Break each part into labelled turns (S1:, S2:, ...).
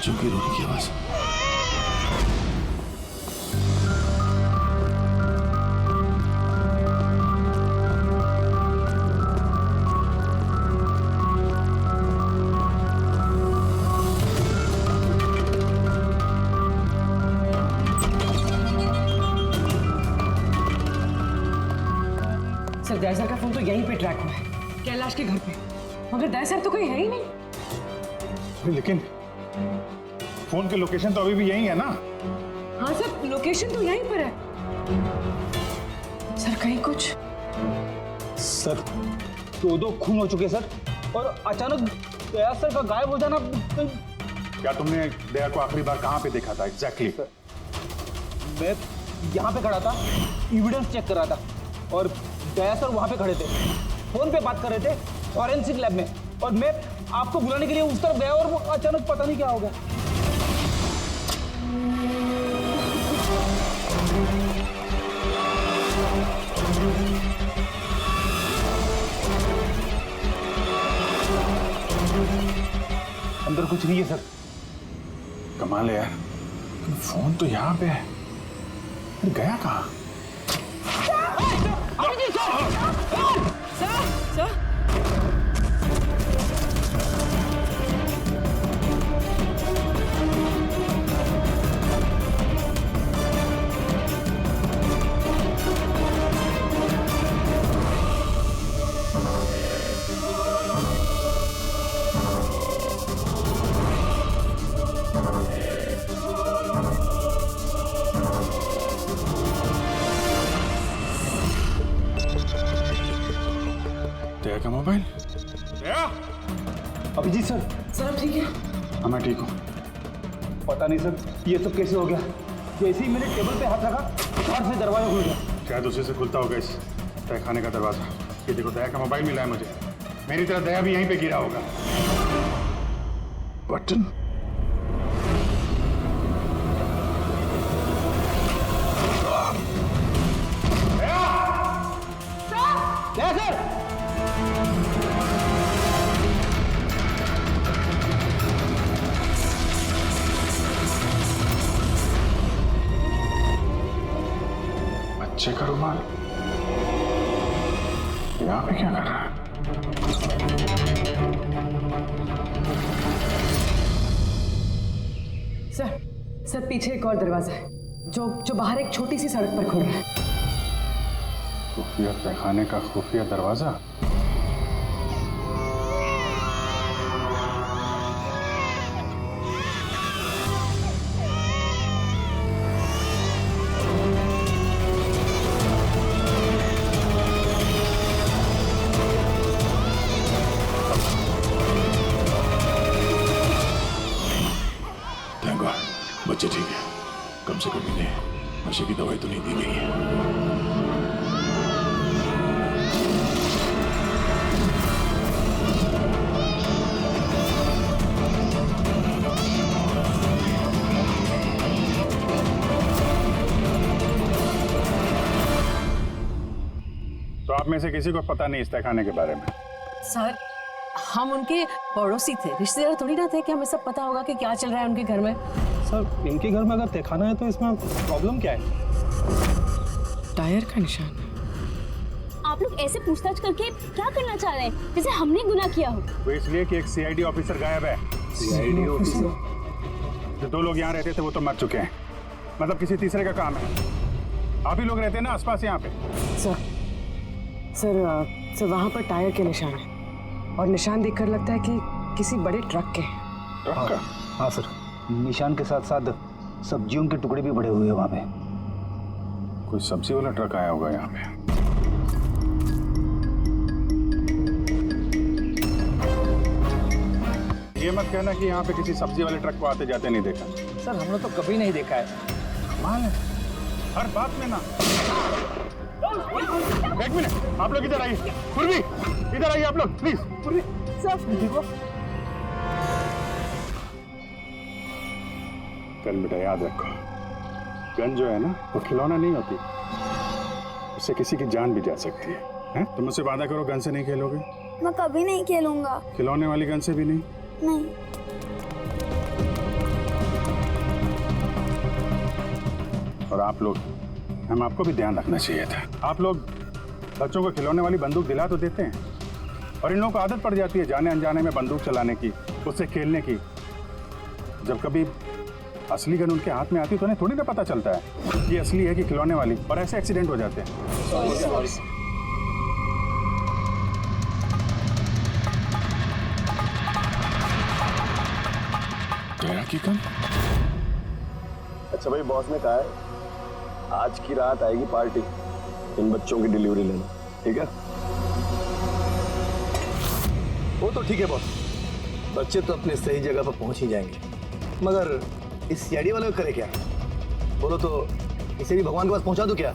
S1: बच्चों की रोने की आवाज।
S2: सर दया का फोन तो यहीं पे ट्रैक हुआ है, कैलाश के घर पे, मगर दया तो कोई है ही नहीं।
S3: लेकिन फोन की लोकेशन तो अभी भी यही है ना?
S2: हाँ सर, लोकेशन तो यहीं पर है। सर कहीं कुछ?
S4: सर दो खून हो चुके सर, और अचानक दया सर का गायब हो जाना।
S3: क्या तुमने दया को आखिरी बार कहाँ पे देखा था एग्जैक्टली?
S4: मैं यहाँ पे खड़ा था, एविडेंस चेक कर रहा था, और दया सर वहाँ पे खड़े थे, फोन पे बात कर रहे थे फॉरेंसिक लैब में, और मैं आपको बुलाने के लिए उस तरफ गया और वो अचानक पता नहीं क्या हो गया। अंदर कुछ नहीं है सर।
S3: कमाल है यार, फोन तो यहाँ पे है, गया कहाँ?
S2: सर
S3: दया का मोबाइल? दया?
S4: अभिजीत सर।
S2: सर ठीक है?
S3: हाँ मैं ठीक हूँ।
S4: पता नहीं सर ये सब कैसे हो गया, जैसे ही मैंने टेबल पे हाथ रखा बाहर से दरवाजा खुल गया।
S3: शायद उसी से खुलता होगा इस तहखाने का दरवाजा। ये देखो दया का मोबाइल मिला है मुझे, मेरी तरह दया भी यहीं पे गिरा होगा। बटन?
S4: दया सर!
S3: बच्चे का रुमाल यहाँ पे क्या कर रहा है?
S2: सर पीछे एक और दरवाजा है जो बाहर एक छोटी सी सड़क पर खुल रहा है।
S3: खुफिया तहखाने का खुफिया दरवाजा?
S1: बच्चे ठीक है, कम से कम इन्हें नशे की दवाई तो नहीं दी गई है।
S3: तो आप में से किसी को पता नहीं इस तहखाने के बारे में?
S2: सर हम उनके पड़ोसी थे, रिश्तेदार थोड़ी ना थे कि हमें सब पता होगा कि क्या चल रहा है उनके घर में।
S4: सर इनके घर में अगर तहखाना है तो इसमें प्रॉब्लम क्या है?
S2: टायर का निशान।
S5: आप लोग ऐसे पूछताछ करके क्या करना चाह रहे हैं, जैसे हमने गुनाह किया हो?
S3: वो इसलिए कि एक सीआईडी ऑफिसर गायब है। CID officer? जो दो लोग यहाँ रहते थे वो तो मर चुके हैं, मतलब किसी तीसरे का काम है। आप ही लोग रहते हैं ना आसपास यहाँ पे?
S2: सर वहाँ पर टायर के निशान है, और निशान देखकर लगता है कि किसी बड़े ट्रक के हैं।
S3: ट्रक का?
S4: हाँ सर, निशान के साथ साथ सब्जियों के टुकड़े भी बड़े हुए हैं वहाँ पे।
S3: कोई सब्जी वाला ट्रक आया होगा यहाँ पे। ये मत कहना कि यहाँ पे किसी सब्जी वाले ट्रक को आते जाते नहीं देखा।
S4: सर हमने तो कभी नहीं देखा है।
S3: कमाल है, हर बात में ना। एक मिनट, आप लोग इधर आइए। पूर्वी इधर आइए आप लोग प्लीज। पूर्वी सर देखो। कल बेटा याद रखो, गन जो है ना वो खिलौना नहीं होती, उससे किसी की जान भी जा सकती है। तुम मुझसे वादा करो गन से नहीं खेलोगे?
S6: मैं कभी नहीं खेलूंगा।
S3: खिलौने वाली गन से भी नहीं?
S6: नहीं।
S3: और आप लोग, हम आपको भी ध्यान रखना चाहिए था। आप लोग बच्चों को खिलौने वाली बंदूक दिला तो देते हैं, और इन लोगों को आदत पड़ जाती है जाने अनजाने में बंदूक चलाने की, उससे खेलने की। जब कभी असली गन उनके हाथ में आती है तो उन्हें थोड़ी ना पता चलता है ये असली है कि खिलौने वाली, और ऐसे एक्सीडेंट हो जाते हैं।
S1: दया की गन?
S6: अच्छा भाई, बॉस ने कहा है आज की रात आएगी पार्टी, इन बच्चों की डिलीवरी लेना, ठीक है? वो तो ठीक है बॉस, बच्चे तो अपने सही जगह पर पहुंच ही जाएंगे, मगर इस सीआईडी वाले को करे क्या? बोलो तो इसे भी भगवान के पास पहुंचा दो क्या?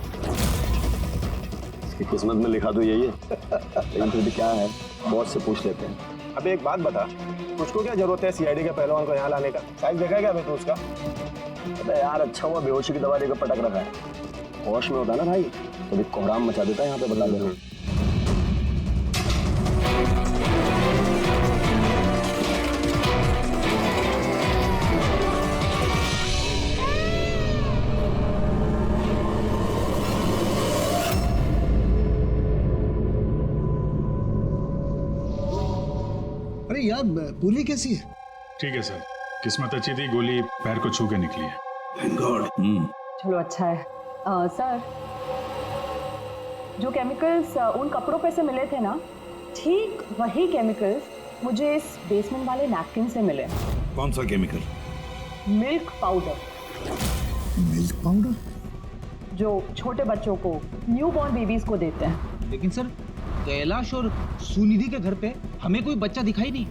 S6: इसकी किस्मत में लिखा तो यही है। लेकिन फिर भी क्या है, बॉस से पूछ लेते हैं।
S7: अबे एक बात बता, तुझको क्या जरूरत है सीआईडी के पहलवान को यहाँ लाने का? साइज देखा क्या अबे तू उसका?
S6: अबे यार, अच्छा हुआ बेहोशी की दवा देकर पटक रखा है। होश में होता ना भाई तो भी कोहराम मचा देता है यहाँ पे, बता देना।
S8: अरे यार, पूरी कैसी है?
S3: ठीक है सर, किस्मत अच्छी थी, गोली पैर को छू के निकली है।
S8: Thank God.
S2: चलो अच्छा है।
S9: सर, जो केमिकल्स उन कपड़ों पे से मिले थे ना, ठीक वही केमिकल्स मुझे इस बेसमेंट वाले नैपकिन से मिले।
S8: कौन सा chemical?
S9: Milk powder,
S8: milk powder?
S9: जो छोटे बच्चों को, न्यू बॉर्न बेबीज को देते हैं।
S4: लेकिन सर, कैलाश और सुनिधि के घर पे हमें कोई बच्चा दिखाई नहीं।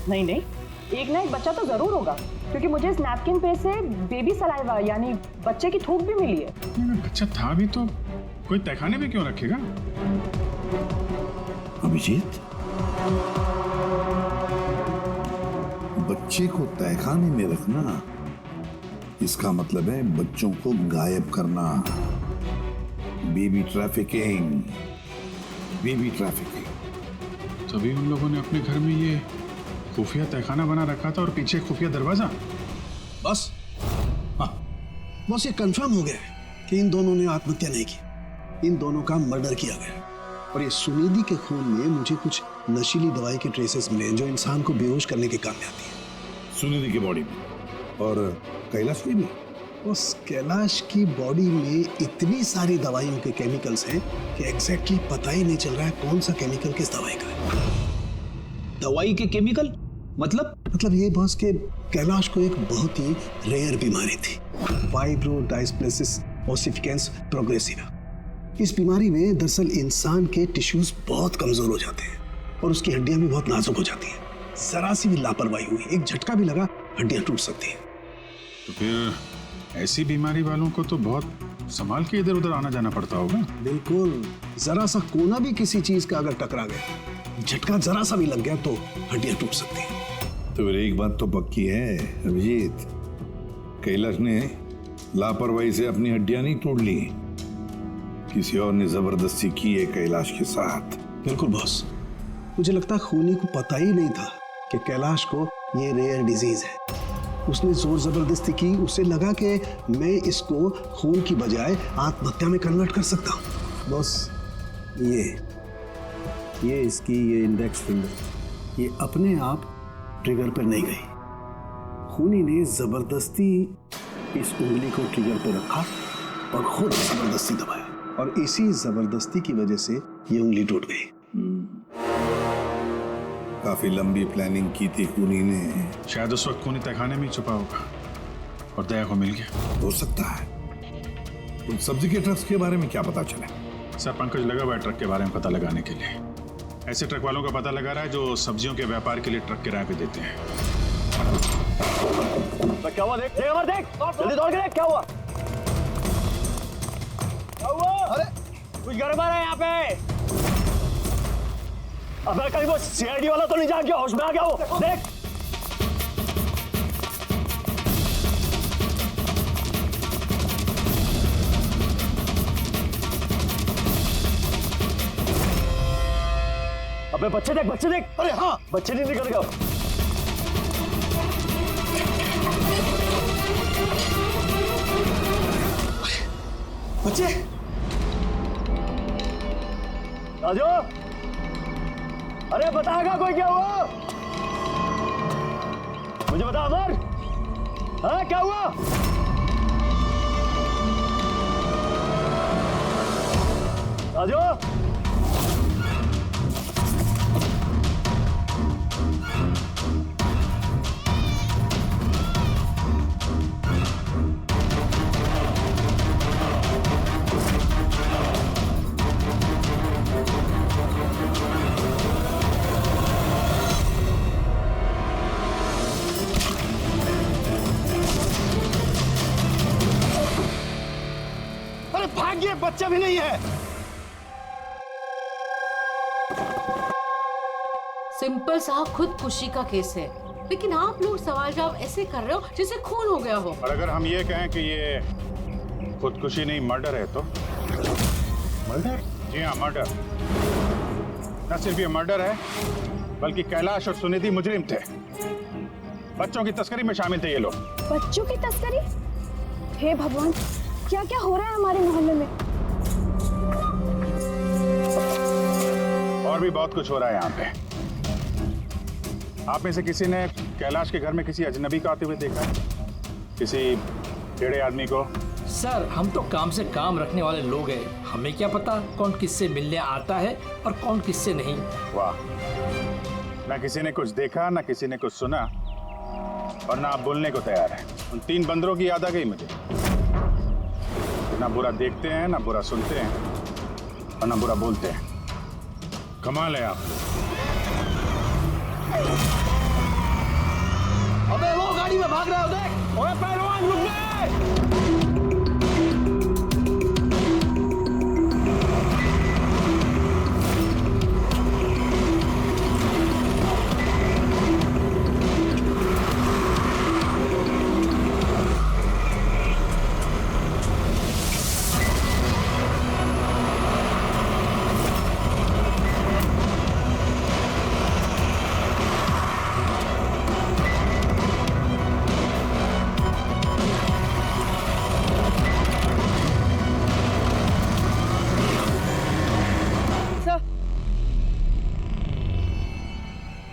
S9: नहीं नहीं, एक ना एक बच्चा तो जरूर होगा, क्योंकि मुझे इस नैपकिन पे से बेबी सलाइवा यानी बच्चे की थूक भी मिली है।
S3: अगर बच्चा था भी तो कोई तहखाने में क्यों रखेगा?
S8: अभिजीत, बच्चे को तहखाने में रखना, इसका मतलब है बच्चों को गायब करना। Baby trafficking, baby trafficking.
S3: तभी उन लोगों ने अपने घर में ये खुफिया तहखाना बना रखा था और पीछे खुफिया दरवाजा।
S8: बस हाँ, बस ये कंफर्म हो गया है कि इन दोनों ने आत्महत्या नहीं की, इन दोनों का मर्डर किया गया। और ये सुनिधि के खून में मुझे कुछ नशीली दवाई के ट्रेसेस मिले हैं जो इंसान को बेहोश करने के काम में आती है। सुनिधि की बॉडी में और कैलाश की भी। उस कैलाश की बॉडी में इतनी सारी दवाइयों के केमिकल्स हैं कि एग्जैक्टली पता ही नहीं चल रहा है कौन सा केमिकल किस दवाई का है।
S4: दवाई के केमिकल?
S8: मतलब ये बॉस के कैलाश को एक बहुत ही रेयर बीमारी थी, फाइब्रोडायस्प्लेसिस ओसिफिकेंस प्रोग्रेसिवा। इस बीमारी में दरअसल इंसान के टिश्यूज बहुत कमजोर हो जाते हैं और उसकी हड्डियां भी बहुत नाजुक हो जाती हैं। जरा सी भी लापरवाही हुई, एक झटका भी लगा, हड्डियां टूट सकती हैं।
S3: तो फिर ऐसी बीमारी वालों को तो बहुत संभाल के इधर उधर आना जाना पड़ता होगा।
S8: बिल्कुल, जरा सा कोना भी किसी चीज का अगर टकरा गया, झटका जरा सा भी लग गया तो हड्डियां टूट सकती हैं।
S10: तो फिर एक बात तो पक्की है अभिजीत, कैलाश ने लापरवाही से अपनी हड्डियां नहीं तोड़ ली, किसी और ने जबरदस्ती की है कैलाश के साथ।
S8: बिल्कुल बॉस, मुझे लगता है खूनी को पता ही नहीं था कि कैलाश को ये रेयर डिजीज है। उसने जोर जबरदस्ती की, उसे लगा कि मैं इसको खून की बजाय आत्महत्या में कन्वर्ट कर सकता हूँ।
S6: बॉस, ये इसकी ये इंडेक्स फिंगर
S8: ये अपने आप ट्रिगर पर नहीं गई, खूनी ने जबरदस्ती इस उंगली को ट्रिगर पर रखा और खुद जबरदस्ती दबाया, और इसी जबरदस्ती की वजह से ये उंगली टूट गई।
S10: काफी लंबी प्लानिंग की थी खूनी ने।
S3: शायद उस वक्त खूनी तहखाने में ही छुपा होगा और दया को मिल गया।
S10: हो सकता है। उन सब्जी के ट्रक्स के बारे में क्या पता चला?
S3: सर, पंकज लगा हुआ है ट्रक के बारे में पता लगाने के लिए। ऐसे ट्रक वालों का पता लगा रहा है जो सब्जियों के व्यापार के लिए ट्रक किराए पे देते हैं।
S6: क्या हुआ? देख जल्दी दौड़ के देख, क्या हुआ?
S7: अरे कुछ गड़बड़ है यहाँ पे।
S6: अबे कहीं वो सीआईडी वाला तो नहीं जाग गया, होश में आ गया वो? देख। अबे बच्चे देख। अरे हाँ, बच्चे नहीं निकल गए।
S8: बच्चे
S6: राजू, अरे बताएगा कोई क्या हुआ? मुझे बता अमर, हाँ क्या हुआ? राजू,
S8: अरे भाग्य, बच्चा भी नहीं है।
S11: सिंपल सा खुदकुशी का केस है, लेकिन आप लोग सवाल जवाब ऐसे कर रहे हो जैसे खून हो गया हो।
S3: और अगर हम ये कहें कि ये खुदकुशी नहीं मर्डर है तो? मर्डर? जी हाँ, मर्डर। न सिर्फ ये मर्डर है, बल्कि कैलाश और सुनिधि मुजरिम थे। बच्चों की तस्करी में शामिल थे ये लोग।
S5: बच्चों की तस्करी? हे भगवान, क्या क्या हो रहा है हमारे मोहल्ले में?
S3: और भी बहुत कुछ हो रहा है यहाँ पे। आप में से किसी ने कैलाश के घर में किसी अजनबी को आते हुए देखा? किसी टेढ़े आदमी को?
S12: सर, हम तो काम से काम रखने वाले लोग हैं, हमें क्या पता कौन किससे मिलने आता है और कौन किससे नहीं।
S3: वाह, ना किसी ने कुछ देखा, ना किसी ने कुछ सुना, और ना आप बोलने को तैयार हैं। उन 3 बंदरों की याद आ गई मुझे। ना बुरा देखते हैं, ना बुरा सुनते हैं, और ना बुरा बोलते हैं। कमाल है आप लोग।
S6: अबे वो गाड़ी में भाग रहा है, देख।
S4: ओए पहलवान, रुक जा।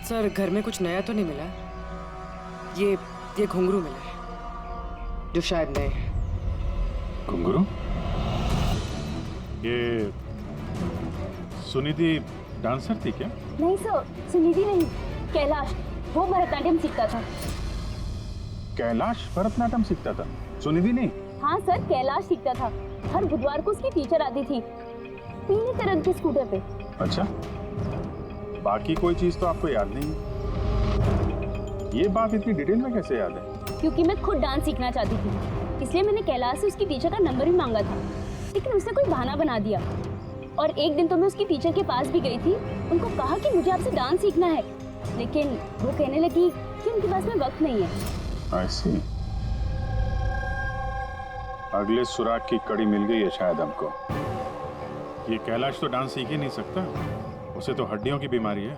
S2: सर, घर में कुछ नया तो नहीं मिला? ये घुंघरू मिला है, जो शायद नए हैं।
S3: घुंघरू? ये सुनिधि डांसर थी क्या?
S5: नहीं सर, सुनिधि नहीं, कैलाश। वो भरतनाट्यम सीखता था।
S3: कैलाश भरतनाट्यम सीखता था, सुनिधि नहीं?
S5: हाँ सर, कैलाश सीखता था। हर बुधवार को उसकी टीचर आती थी, पीले रंग के स्कूटर पे।
S3: अच्छा, बाकी कोई चीज तो आपको याद नहीं है। ये बात इतनी डिटेल में कैसे याद है?
S5: क्योंकि मैं खुद डांस सीखना चाहती थी, इसलिए मैंने कैलाश से उसकी टीचर का नंबर भी मांगा था, लेकिन उसने कोई बहाना बना दिया। और एक दिन तो मैं उसकी टीचर के पास भी गई थी, उनको कहा कि मुझे आपसे डांस सीखना है, लेकिन वो कहने लगी कि उनके पास में वक्त नहीं है।
S3: I see। अगले सुराग की कड़ी मिल गई है शायद हमको। ये कैलाश तो डांस सीख ही नहीं सकता, उसे तो हड्डियों की बीमारी है।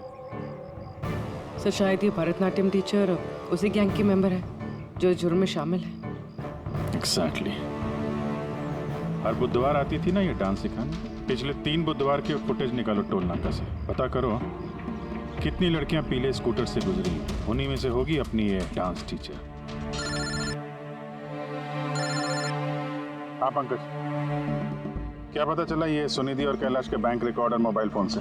S2: सर, शायद ये भरतनाट्यम टीचर उसी गैंग के मेंबर है जो जुर्म में शामिल है।
S3: एग्जैक्टली। हर बुधवार आती थी ना ये डांस सिखाने। पिछले 3 बुधवार के फुटेज निकालो टोल नाका से, पता करो कितनी लड़कियां पीले स्कूटर से गुजरी। उन्हीं में से होगी अपनी ये डांस टीचर। हाँ पंकज, क्या पता चला ये सुनिधि और कैलाश के बैंक रिकॉर्ड और मोबाइल फोन से?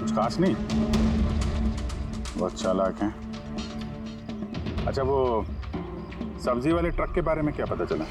S3: कुछ खास नहीं, बहुत चालाक हैं। अच्छा, वो सब्जी वाले ट्रक के बारे में क्या पता चला?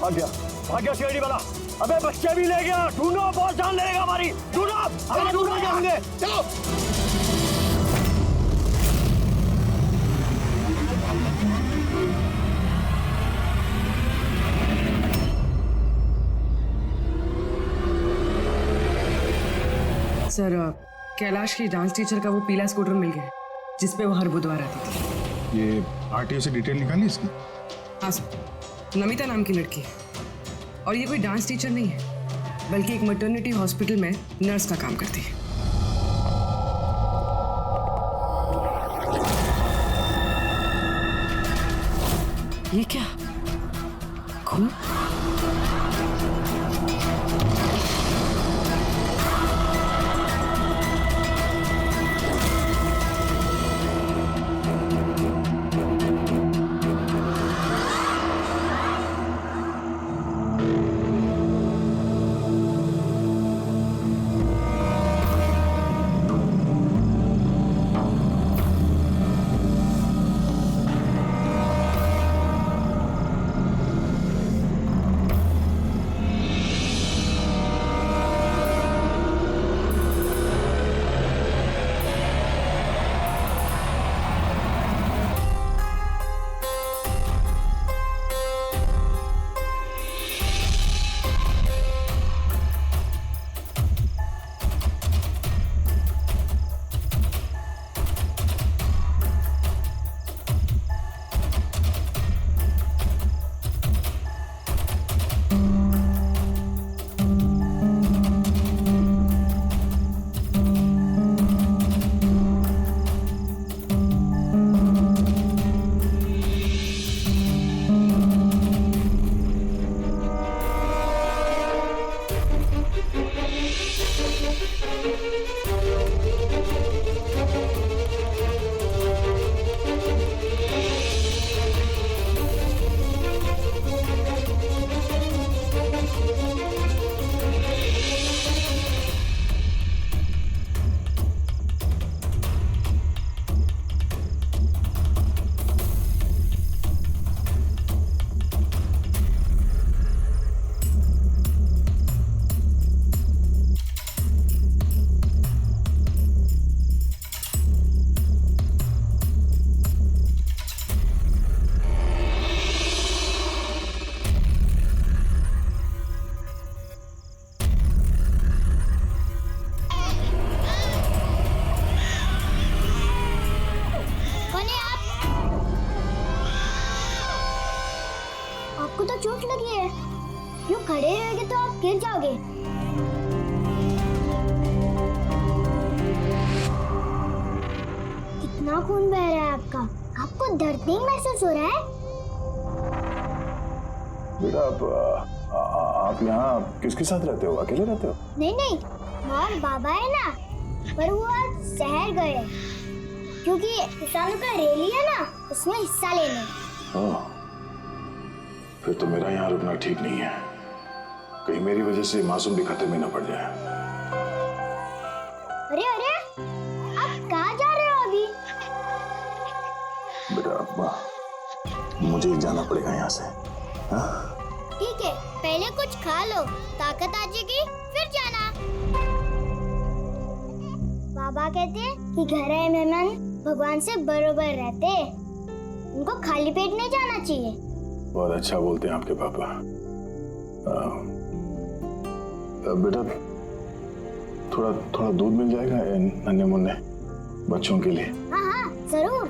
S7: भाग गया सीआईडी वाला। अबे बच्चे भी ले गया, ढूंढो, बहुत जान लेगा हमारी, ढूंढो, अबे ढूंढो जाएंगे, चलो।
S2: सर कैलाश की डांस टीचर का वो पीला स्कूटर मिल गया जिसपे वो हर बुधवार आती थी।
S3: ये आरटीओ से डिटेल निकाली इसकी?
S2: हाँ सर, नमिता नाम की लड़की है और ये कोई डांस टीचर नहीं है बल्कि एक मैटरनिटी हॉस्पिटल में नर्स का काम करती है। ये क्या खून?
S13: आपको तो चोट लगी है, यूं खड़े रहेंगे तो आप गिर जाओगे। कितना खून बह रहा है आपका, आपको दर्द नहीं महसूस हो रहा है?
S1: बेटा आप यहाँ किसके साथ रहते हो, अकेले रहते हो?
S13: नहीं नहीं, माँ और बाबा है ना, पर वो आज शहर गए क्योंकि किसानों का रैली है ना, उसमें हिस्सा लेने।
S1: फिर तो मेरा यहाँ रुकना ठीक नहीं है, कहीं मेरी वजह से मासूम भी खतरे में न पड़ जाए।
S13: अरे अरे, आप कहाँ जा रहे हो अभी?
S1: बेटा मुझे जाना पड़ेगा यहाँ से।
S13: ठीक है, पहले कुछ खा लो, ताकत आ जाएगी फिर जाना। बाबा कहते हैं कि घर आए मेहमान भगवान से बरोबर रहते, उनको खाली पेट नहीं जाना चाहिए।
S1: बहुत अच्छा बोलते हैं आपके पापा। बेटा थोड़ा दूध मिल जाएगा नन्हे मुन्ने बच्चों के लिए?
S13: हाँ हाँ जरूर।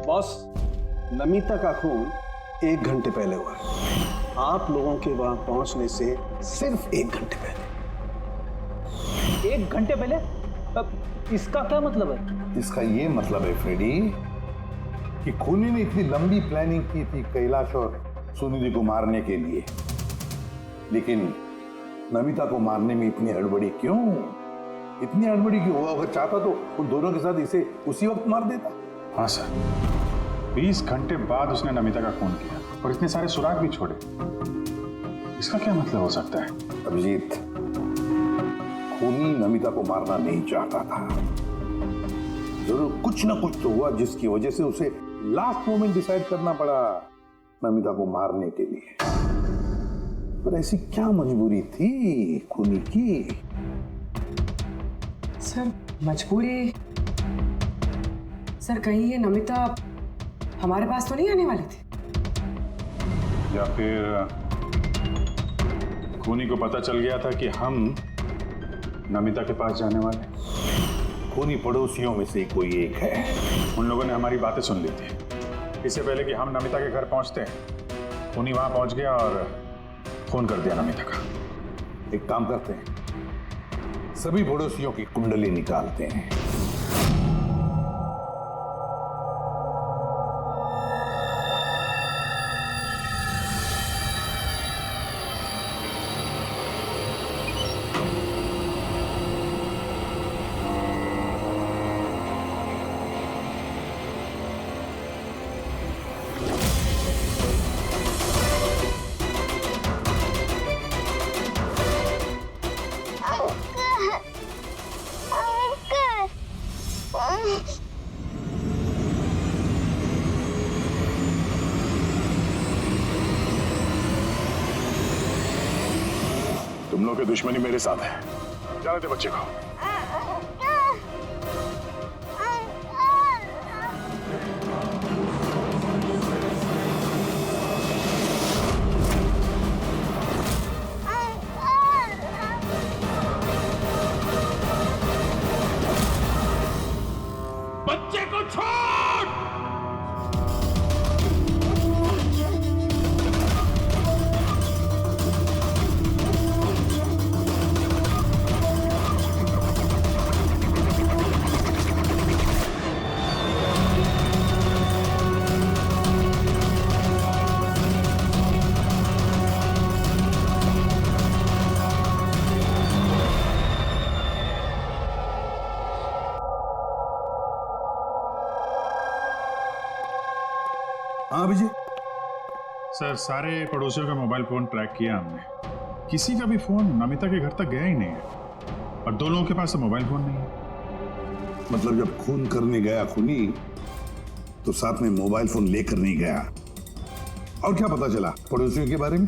S8: बॉस, नमिता का खून 1 घंटे पहले हुआ, आप लोगों के वहां पहुंचने से सिर्फ 1 घंटे पहले।
S4: 1 घंटे पहले? इसका क्या मतलब है?
S10: इसका ये मतलब है फ्रेडी कि खूनी ने इतनी लंबी प्लानिंग की थी कैलाश और सुनिधि को मारने के लिए, लेकिन नमिता को मारने में इतनी हड़बड़ी क्यों? इतनी हड़बड़ी क्यों हुआ? अगर चाहता तो उन दोनों के साथ इसे उसी वक्त मार देता।
S3: हाँ सर, 20 घंटे बाद उसने नमिता का खून किया और इतने सारे सुराग भी छोड़े। इसका क्या मतलब हो सकता है?
S10: अभिजीत, खूनी नमिता को मारना नहीं चाहता था। जरूर कुछ ना कुछ तो हुआ जिसकी वजह से उसे लास्ट मोमेंट डिसाइड करना पड़ा नमिता को मारने के लिए। पर ऐसी क्या मजबूरी थी खूनी की?
S2: सर मजबूरी, सर कहीं ये नमिता हमारे पास तो नहीं आने वाली थी?
S3: या फिर खूनी को पता चल गया था कि हम नमिता के पास जाने वाले?
S10: खूनी पड़ोसियों में से कोई एक है।
S3: उन लोगों ने हमारी बातें सुन ली थी। इससे पहले कि हम नमिता के घर पहुंचते, खूनी वहां पहुंच गया और फोन कर दिया नमिता का।
S10: एक काम करते हैं, सभी पड़ोसियों की कुंडली निकालते हैं।
S1: तुम लोग की दुश्मनी मेरे साथ है। जाने दे बच्चे को।
S12: बच्चे को छोड़।
S10: हाँ अभिजीत।
S3: सर सारे पड़ोसियों का मोबाइल फोन ट्रैक किया हमने, किसी का भी फोन नमिता के घर तक गया ही नहीं है और दो लोगों के पास तो मोबाइल फोन नहीं है।
S10: मतलब जब खून करने गया खूनी तो साथ में मोबाइल फोन लेकर नहीं गया। और क्या पता चला पड़ोसियों के बारे में?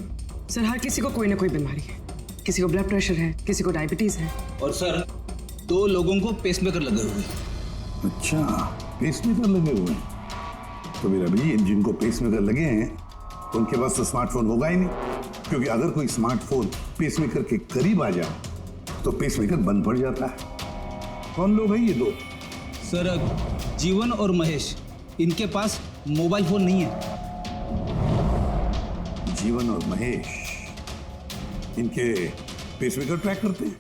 S2: सर हर किसी को कोई ना कोई बीमारी है, किसी को ब्लड प्रेशर है, किसी को डायबिटीज है।
S4: और सर 2 लोगों को पेसमेकर लगे हुए हैं।
S10: अच्छा, पेसमेकर लगे हुए हैं। तो मेरा भी जिनको पेसमेकर लगे हैं उनके पास तो स्मार्टफोन होगा ही नहीं, क्योंकि अगर कोई स्मार्टफोन पेसमेकर के करीब आ जाए तो पेसमेकर बंद पड़ जाता है। कौन लोग हैं ये 2?
S4: सर जीवन और महेश, इनके पास मोबाइल फोन नहीं है।
S10: जीवन और महेश इनके पेसमेकर ट्रैक करते हैं।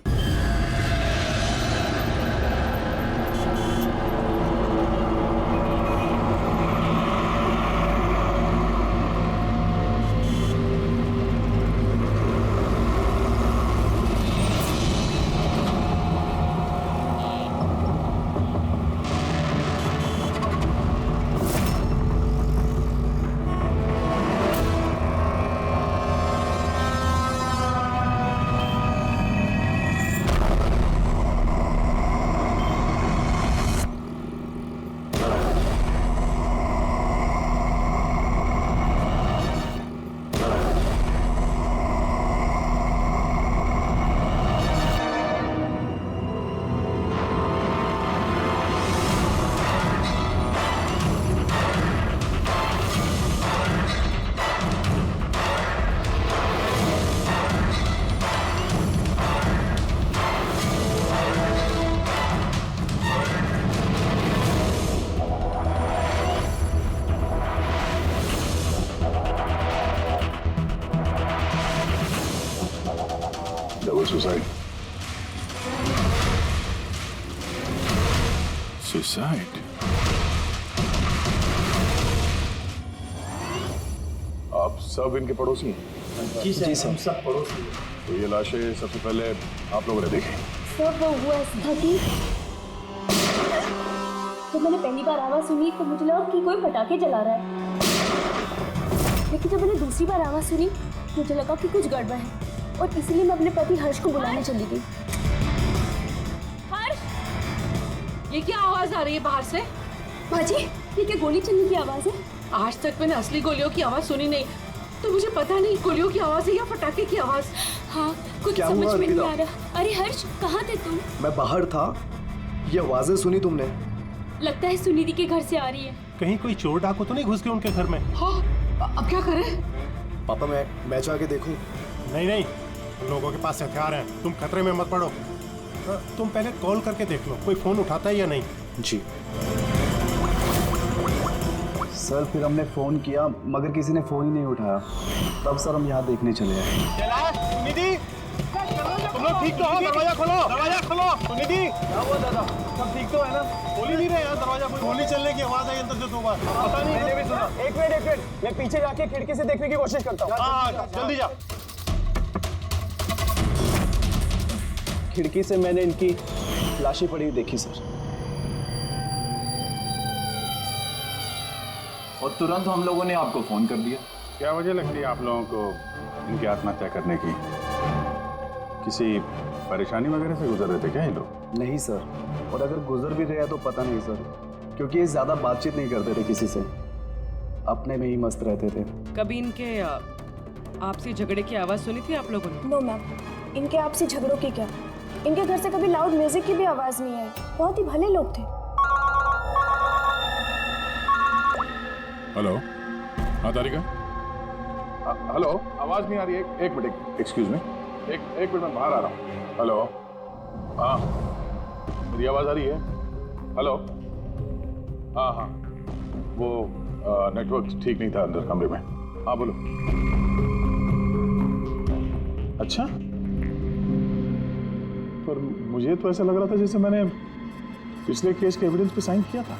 S1: सुसाइड। सुसाइड? आप सब इनके पड़ोसी हैं?
S12: जी सर, हम सब पड़ोसी हैं।
S1: तो ये लाशें सबसे पहले आप लोगों ने देखी?
S5: सब वो ऐसा था कि जब मैंने पहली बार आवाज सुनी तो मुझे लगा कि कोई पटाखे जला रहा है, लेकिन जब मैंने दूसरी बार आवाज सुनी मुझे लगा कि कुछ गड़बड़ है और इसीलिए मैं अपने पति हर्ष को बुलाने चली गई।
S11: हर्ष, ये क्या आवाज आ रही है बाहर से?
S5: बाजी, ये क्या गोली चलने की आवाज है?
S11: आज तक मैंने असली गोलियों की आवाज सुनी नहीं, तो मुझे पता नहीं गोलियों की आवाज है या पटाखे की आवाज।
S5: हाँ, कुछ
S6: क्या
S5: समझ
S6: हुआ,
S5: में नहीं
S6: अर्पिता?
S5: आ रहा। अरे हर्ष, कहाँ थे तुम?
S6: मैं बाहर था, ये आवाजें सुनी तुमने?
S5: लगता है सुनिधि के घर से आ रही है।
S7: कहीं कोई चोर डाकू तो नहीं घुस गए उनके घर में?
S11: हाँ, अब क्या करें?
S6: पापा मैं जाके देखूं?
S7: नहीं नहीं, उन लोगों के पास हथियार हैं, तुम खतरे में मत पड़ो। तुम पहले कॉल करके देख लो कोई फोन उठाता है या नहीं।
S6: जी सर, फिर हमने फोन किया मगर किसी ने फोन ही नहीं उठाया, तब सर हम यहाँ देखने चले आए।
S7: सुनिधि, तुम लोग ठीक तो हो? दरवाजा खोलो, दरवाजा खोलो। सुनिधि, क्या हुआ दादा? सब ठीक तो है ना? खोल ही नहीं रहे यार दरवाजा। गोली चलने की आवाज आई अंदर से 2 बार, पता नहीं। मैंने भी सुना। एक मिनट, मैं पीछे जाके खिड़की से देखने की कोशिश करता हूँ। हाँ, जल्दी जा।
S6: खिड़की से मैंने इनकी लाशें पड़ी हुई देखी सर,
S14: और तुरंत हम लोगों ने आपको फोन कर दिया।
S3: क्या वजह लगती है आप लोगों को इनकी आत्महत्या करने की? किसी परेशानी वगैरह से गुजर रहे थे क्या ये लोग?
S6: नहीं सर, और अगर गुजर भी रहा तो पता नहीं सर, क्योंकि ये ज्यादा बातचीत नहीं करते थे किसी से, अपने में ही मस्त रहते थे।
S2: कभी इनके आपसी झगड़े की आवाज सुनी थी आप लोगों ने?
S9: नो मैम, इनके आपसी झगड़ों की क्या, इनके घर से कभी लाउड म्यूजिक की भी आवाज नहीं आई। बहुत ही भले लोग थे।
S1: हेलो, हाँ तारिका। हेलो, आवाज नहीं आ रही है। एक मिनट, एक्सक्यूज मी, एक मिनट, मैं बाहर आ रहा हूँ। हेलो, हाँ, मेरी आवाज आ रही है? हेलो, हाँ, वो नेटवर्क ठीक नहीं था अंदर कमरे में। हाँ बोलो। अच्छा, पर मुझे तो ऐसा लग रहा था जैसे मैंने पिछले केस के एविडेंस पे साइन किया था।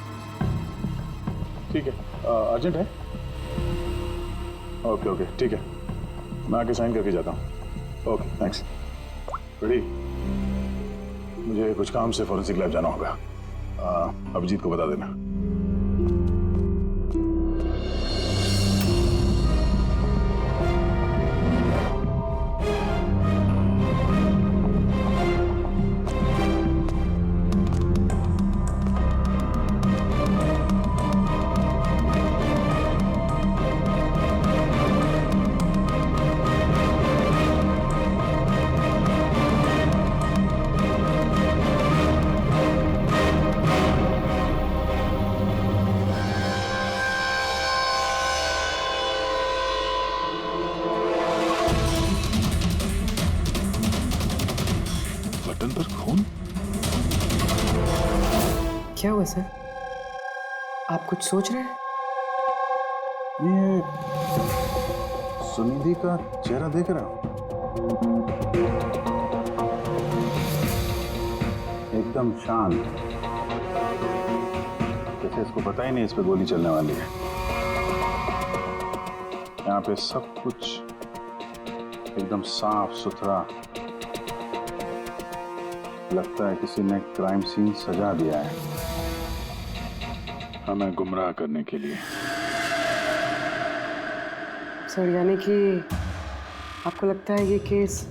S1: ठीक है, अर्जेंट है? ओके, ठीक है, मैं आके साइन करके जाता हूँ। Okay, thanks. रेडी? मुझे कुछ काम से फॉरेंसिक लैब जाना होगा। अभिजीत को बता देना। बटन पर खून?
S2: क्या हुआ सर? आप कुछ सोच रहे हैं?
S3: ये सुनिधि का चेहरा देख रहा हूं, एकदम शांत, जैसे इसको पता ही नहीं इस पे गोली चलने वाली है। यहाँ पे सब कुछ एकदम साफ सुथरा, लगता है किसी ने क्राइम सीन सजा दिया है हमें गुमराह करने के लिए।
S2: सर, यानी कि आपको लगता है ये केस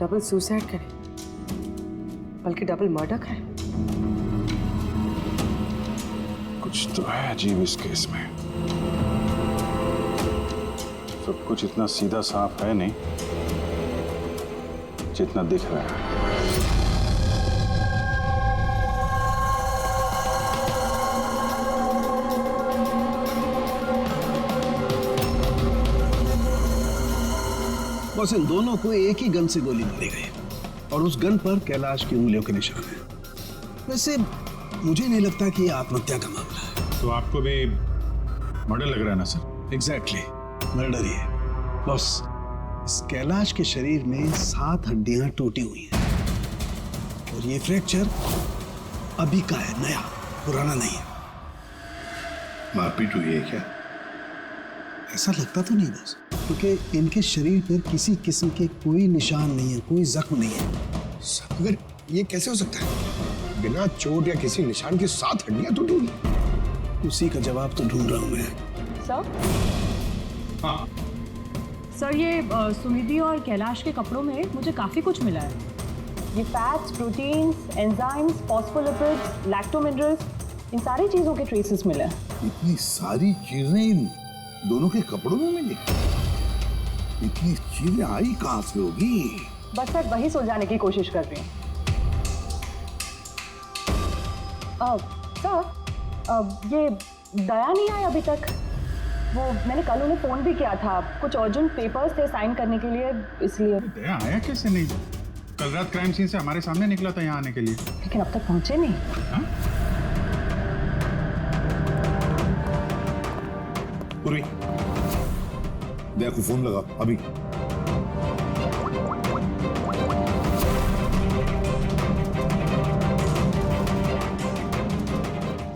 S2: डबल सुसाइड करे, बल्कि डबल मर्डर करे?
S3: कुछ तो है अजीब इस केस में। सब कुछ इतना सीधा साफ है नहीं जितना दिख रहा है।
S8: बस इन दोनों को एक ही गन से गोली मारी गई और उस गन पर कैलाश की उंगलियों के निशान है। वैसे मुझे नहीं लगता कि ये आत्महत्या का मामला है।
S3: तो आपको भी मर्डर लग रहा है ना सर?
S8: एग्जैक्टली, मर्डर ही है। बस इस कैलाश के शरीर में 7 हड्डियां टूटी हुई हैं और ये फ्रैक्चर अभी का है, नया, पुराना नहीं है।
S10: मारपीट हुई है क्या?
S8: ऐसा लगता तो नहीं बस, क्योंकि इनके शरीर पर किसी किस्म के कोई निशान नहीं है, कोई जख्म नहीं है। मगर ये कैसे हो सकता है? बिना चोट या किसी निशान के 7 हड्डियां तो टूटी। उसी का जवाब तो ढूंढ रहा हूं मैं।
S9: सर
S3: हाँ
S9: सर, ये सुनिधि और कैलाश के कपड़ों में मुझे काफी कुछ मिला है। ये फैट्स, प्रोटीन्स, एंजाइम्स, फॉस्फोलिपिड्स, लैक्टोमिनरल्स, इन सारी चीजों के ट्रेसेस मिले हैं।
S10: इतनी सारी चीजें इन दोनों के कपड़ों में मिली? इतनी चीजें आई कहां से होगी?
S9: बस सर वही सुलझाने की कोशिश कर रही हूँ। सर, ये दया नहीं आई अभी तक। वो मैंने कल उन्हें फोन भी किया था, कुछ अर्जेंट पेपर्स थे साइन करने के लिए, इसलिए।
S3: दया आया कैसे नहीं? कल रात क्राइम सीन से हमारे सामने निकला था यहाँ आने के लिए।
S9: लेकिन अब तक पहुंचे नहीं।
S10: पूरी दया को फोन लगा अभी।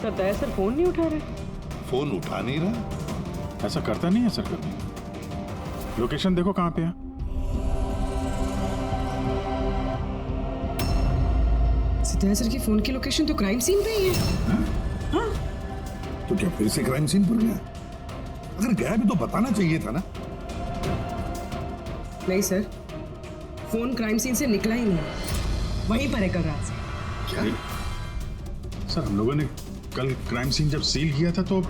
S2: सर दया सर फोन नहीं उठा रहे।
S10: फोन उठा नहीं रहा।
S3: ऐसा करता नहीं है सर कभी। लोकेशन देखो कहाँ पे है।
S2: दया सर की फोन की लोकेशन तो क्राइम सीन पे ही है।
S10: हाँ? तो क्या फिर से क्राइम सीन पर गया? अगर गया भी तो बताना चाहिए था ना।
S2: नहीं सर, फोन क्राइम सीन से निकला ही नहीं, वहीं पर है कल रात से।
S3: क्या? सर हम लोगों ने कल क्राइम सीन जब सील किया था तो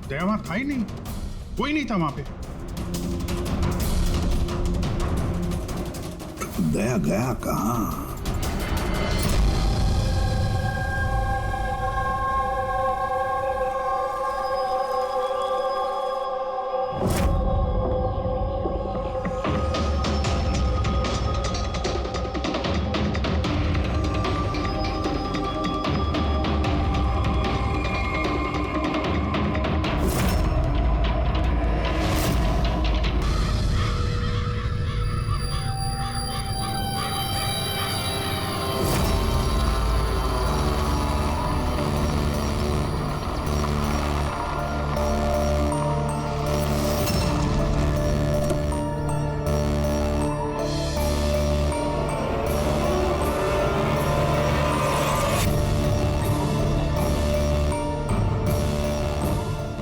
S3: दया वहां था ही नहीं, कोई नहीं था वहां पे।
S10: दया गया कहाँ?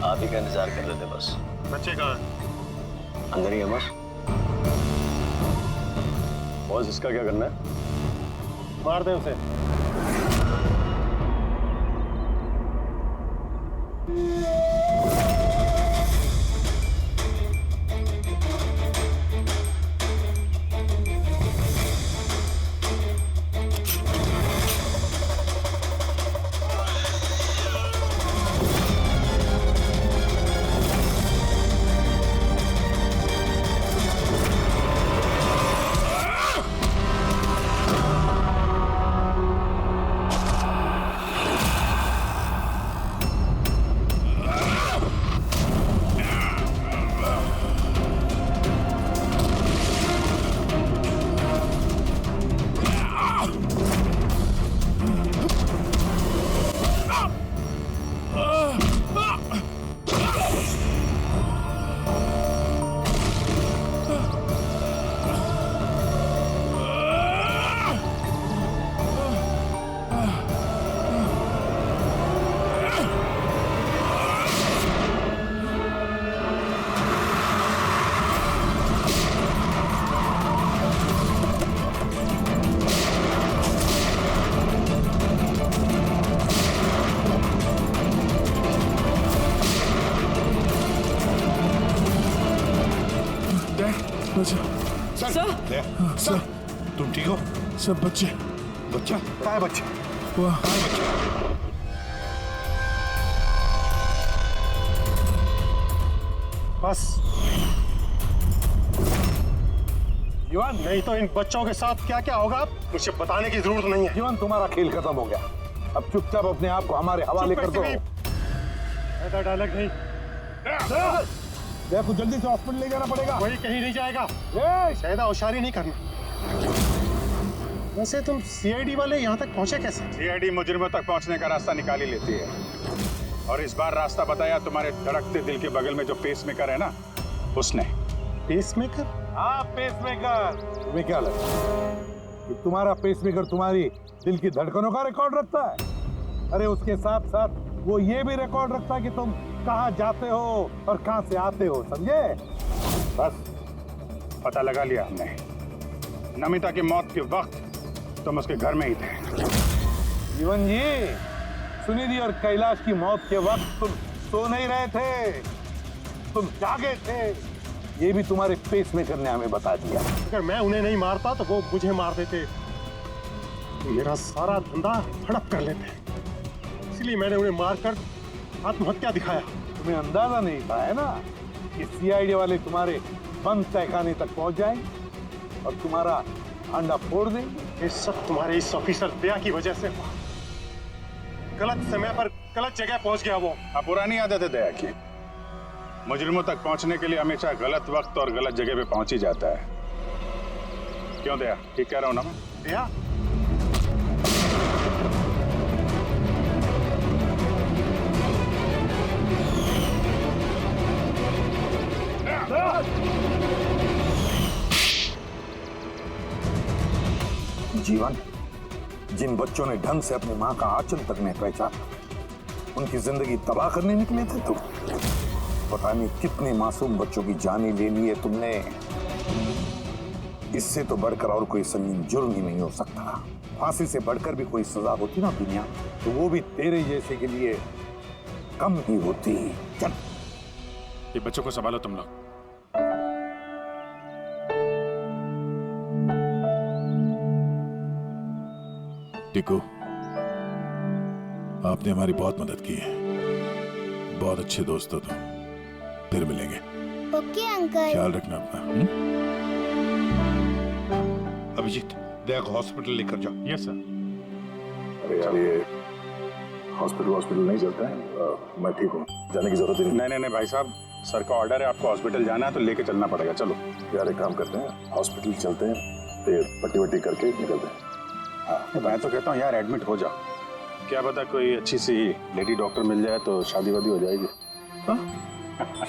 S6: आप ही का इंतजार कर रहे थे बस।
S7: बच्चे कहाँ हैं?
S6: अंदर ही है बस। बॉस इसका क्या करना है?
S7: मार दे उसे।
S10: सर, सर, तुम ठीक हो?
S3: सब बच्चे।
S10: बच्चा?
S3: कहाँ है बच्चे?
S7: बस युवान, नहीं तो इन बच्चों के साथ क्या क्या होगा मुझे बताने की जरूरत नहीं है।
S1: जीवन, तुम्हारा खेल खत्म हो गया। अब चुपचाप अपने आप को हमारे हवाले कर दो।
S7: ऐसा डायलॉग नहीं।
S1: देखो जल्दी से हॉस्पिटल ले जाना पड़ेगा।
S7: वही कहीं नहीं जाएगा। ज्यादा होशियारी नहीं करना। वैसे तुम सीआईडी वाले यहाँ तक पहुंचे कैसे?
S3: सीआईडी मुजरिमों तक पहुंचने का रास्ता निकाल ही लेती है, और इस बार रास्ता बताया तुम्हारे धड़कते दिल के बगल में जो पेसमेकर है ना, उसने।
S7: पेसमेकर?
S1: हाँ पेसमेकर। तुम्हें क्या लगा
S3: कि तुम्हारा पेसमेकर तुम्हारी दिल की धड़कनों का रिकॉर्ड रखता है? अरे उसके साथ साथ वो ये भी रिकॉर्ड रखता है कि तुम कहाँ जाते हो और कहाँ से आते हो, समझे? बस पता लगा लिया हमने। नमिता की मौत के वक्त तुम उसके घर में ही थे। जीवन जी, सुनिधि और कैलाश की मौत के वक्त तुम सो नहीं रहे थे, तुम जागे थे। ये भी तुम्हारे पेसमेकर ने हमें बता दिया।
S7: अगर मैं उन्हें नहीं मारता तो वो मुझे मार देते, मेरा सारा धंधा हड़प कर लेते। इसलिए मैंने उन्हें मारकर आत्महत्या दिखाया।
S3: तुम्हें अंदाजा नहीं था है ना कि सीआईडी वाले तुम्हारे बंद तहखाने तक पहुंच जाएंगे और तुम्हारा अंडा फोड़ देंगे।
S7: ये सब तुम्हारे इस ऑफिसर दया की वजह से हुआ। गलत समय पर गलत जगह पहुंच गया वो।
S3: अब पुरानी आदत है दया की, मुजरिमों तक पहुंचने के लिए हमेशा गलत वक्त और गलत जगह पे पहुंच ही जाता है। क्यों दया, ठीक कह रहा हूं ना मैं?
S7: दया,
S10: जीवन, जिन बच्चों ने ढंग से अपनी मां का आंचल तक नहीं पहचाना, उनकी जिंदगी तबाह करने निकले थे तुम। पता नहीं कितने मासूम बच्चों की जानें ले ली है तुमने। इससे तो बढ़कर और कोई संगीन जुर्म ही नहीं हो सकता। फांसी से बढ़कर भी कोई सजा होती ना दुनिया, तो वो भी तेरे जैसे के लिए कम ही होती। चल,
S3: ये बच्चों को संभालो तुम लोग।
S1: टिकू, आपने हमारी बहुत मदद की है। बहुत अच्छे दोस्त हो तुम। फिर मिलेंगे।
S13: Okay uncle.
S1: ख्याल रखना अपना।
S10: अभिजीत, दया को हॉस्पिटल लेकर जाओ।
S3: Yes sir.
S1: अरे यार, ये हॉस्पिटल नहीं चलता है। मैं ठीक हूँ, जाने की जरूरत ही नहीं।
S3: नहीं भाई साहब, सर का ऑर्डर है, आपको हॉस्पिटल जाना है तो लेके चलना पड़ेगा। चलो
S1: यार, एक काम करते हैं, हॉस्पिटल चलते हैं, फिर पट्टी वट्टी करके निकलते हैं।
S3: हाँ, मैं तो कहता हूँ यार एडमिट हो जाओ। क्या पता कोई अच्छी सी लेडी डॉक्टर मिल जाए तो शादी वादी हो जाएगी।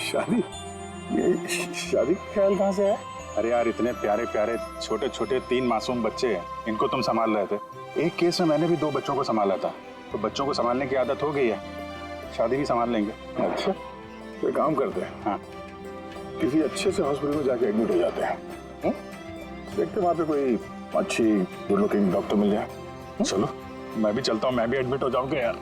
S1: शादी? ये शादी का ख्याल कहाँ से है?
S3: अरे यार, इतने प्यारे प्यारे छोटे छोटे 3 मासूम बच्चे हैं, इनको तुम संभाल रहे थे। एक केस में मैंने भी 2 बच्चों को संभाला था, तो बच्चों को संभालने की आदत हो गई है, शादी भी संभाल लेंगे।
S1: अच्छा, तो काम करते हैं।
S3: हाँ,
S1: किसी अच्छे से हॉस्पिटल में जाके एडमिट हो जाते हैं। देखते वहाँ पे कोई अच्छी गुड लुकिंग डॉक्टर मिल जाए।
S3: चलो मैं भी चलता हूँ, मैं भी एडमिट हो जाऊंगा यार।